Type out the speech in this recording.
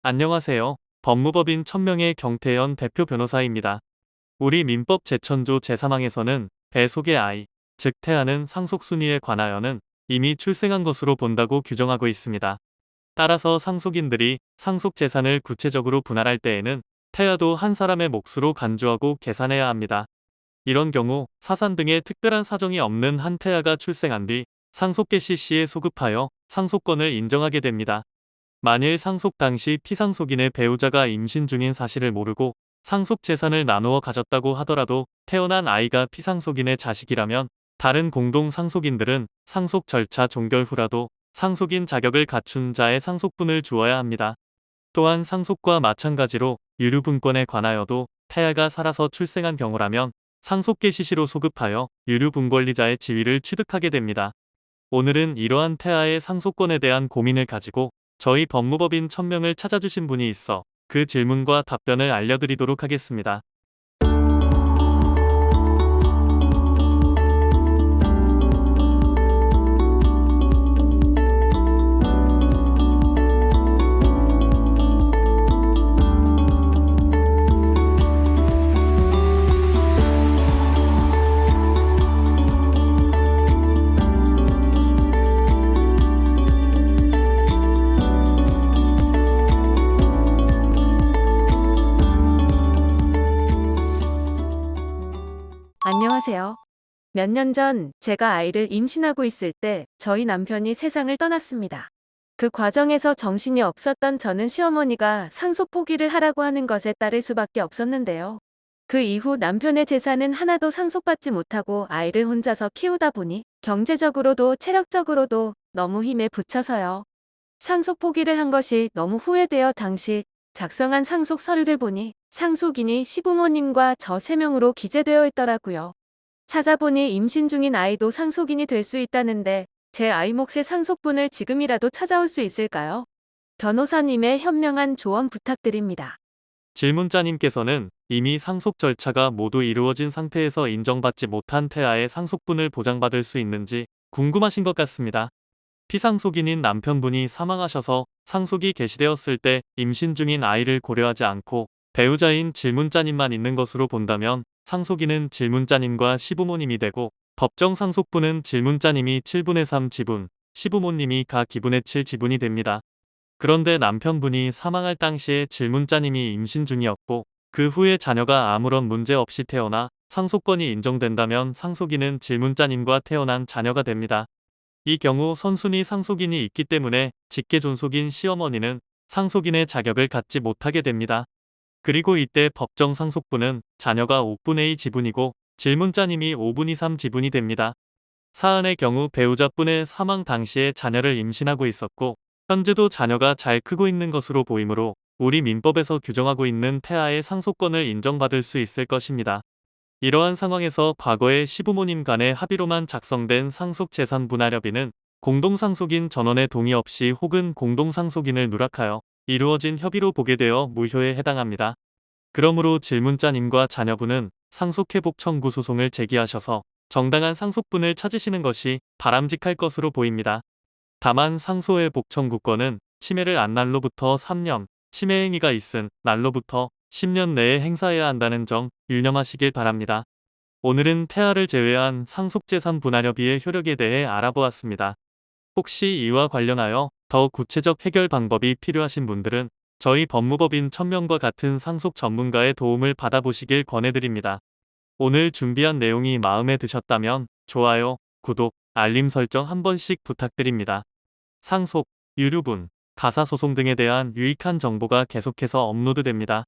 안녕하세요. 법무법인 천명의 경태연 대표 변호사입니다. 우리 민법 제1000조 제3항에서는 배 속의 아이, 즉 태아는 상속순위에 관하여는 이미 출생한 것으로 본다고 규정하고 있습니다. 따라서 상속인들이 상속재산을 구체적으로 분할할 때에는 태아도 한 사람의 몫으로 간주하고 계산해야 합니다. 이런 경우 사산 등의 특별한 사정이 없는 한 태아가 출생한 뒤 상속개시 시에 소급하여 상속권을 인정하게 됩니다. 만일 상속 당시 피상속인의 배우자가 임신 중인 사실을 모르고 상속 재산을 나누어 가졌다고 하더라도 태어난 아이가 피상속인의 자식이라면 다른 공동 상속인들은 상속 절차 종결 후라도 상속인 자격을 갖춘 자의 상속분을 주어야 합니다. 또한 상속과 마찬가지로 유류분권에 관하여도 태아가 살아서 출생한 경우라면 상속계시시로 소급하여 유류분권리자의 지위를 취득하게 됩니다. 오늘은 이러한 태아의 상속권에 대한 고민을 가지고 저희 법무법인 천명을 찾아주신 분이 있어 그 질문과 답변을 알려드리도록 하겠습니다. 안녕하세요. 몇 년 전 제가 아이를 임신하고 있을 때 저희 남편이 세상을 떠났습니다. 그 과정에서 정신이 없었던 저는 시어머니가 상속 포기를 하라고 하는 것에 따를 수밖에 없었는데요. 그 이후 남편의 재산은 하나도 상속받지 못하고 아이를 혼자서 키우다 보니 경제적으로도 체력적으로도 너무 힘에 부쳐서요. 상속 포기를 한 것이 너무 후회되어 당시 작성한 상속 서류를 보니 상속인이 시부모님과 저 3명으로 기재되어 있더라고요. 찾아보니 임신 중인 아이도 상속인이 될 수 있다는데 제 아이 몫의 상속분을 지금이라도 찾아올 수 있을까요? 변호사님의 현명한 조언 부탁드립니다. 질문자님께서는 이미 상속 절차가 모두 이루어진 상태에서 인정받지 못한 태아의 상속분을 보장받을 수 있는지 궁금하신 것 같습니다. 피상속인인 남편분이 사망하셔서 상속이 개시되었을 때 임신 중인 아이를 고려하지 않고 배우자인 질문자님만 있는 것으로 본다면 상속인은 질문자님과 시부모님이 되고 법정 상속분은 질문자님이 7분의 3 지분, 시부모님이 가 기분의 7 지분이 됩니다. 그런데 남편분이 사망할 당시에 질문자님이 임신 중이었고 그 후에 자녀가 아무런 문제 없이 태어나 상속권이 인정된다면 상속인은 질문자님과 태어난 자녀가 됩니다. 이 경우 선순위 상속인이 있기 때문에 직계존속인 시어머니는 상속인의 자격을 갖지 못하게 됩니다. 그리고 이때 법정 상속분은 자녀가 5분의 2 지분이고 질문자님이 5분의 3 지분이 됩니다. 사안의 경우 배우자분의 사망 당시에 자녀를 임신하고 있었고 현재도 자녀가 잘 크고 있는 것으로 보이므로 우리 민법에서 규정하고 있는 태아의 상속권을 인정받을 수 있을 것입니다. 이러한 상황에서 과거에 시부모님 간의 합의로만 작성된 상속재산분할협의는 공동상속인 전원의 동의 없이 혹은 공동상속인을 누락하여 이루어진 협의로 보게 되어 무효에 해당합니다. 그러므로 질문자님과 자녀분은 상속회복 청구 소송을 제기하셔서 정당한 상속분을 찾으시는 것이 바람직할 것으로 보입니다. 다만 상속회복 청구권은 침해를 안 날로부터 3년, 침해 행위가 있은 날로부터 10년 내에 행사해야 한다는 점 유념하시길 바랍니다. 오늘은 태아를 제외한 상속재산 분할협의의 효력에 대해 알아보았습니다. 혹시 이와 관련하여 더 구체적 해결 방법이 필요하신 분들은 저희 법무법인 천명과 같은 상속 전문가의 도움을 받아보시길 권해드립니다. 오늘 준비한 내용이 마음에 드셨다면 좋아요, 구독, 알림 설정 한 번씩 부탁드립니다. 상속, 유류분, 가사소송 등에 대한 유익한 정보가 계속해서 업로드됩니다.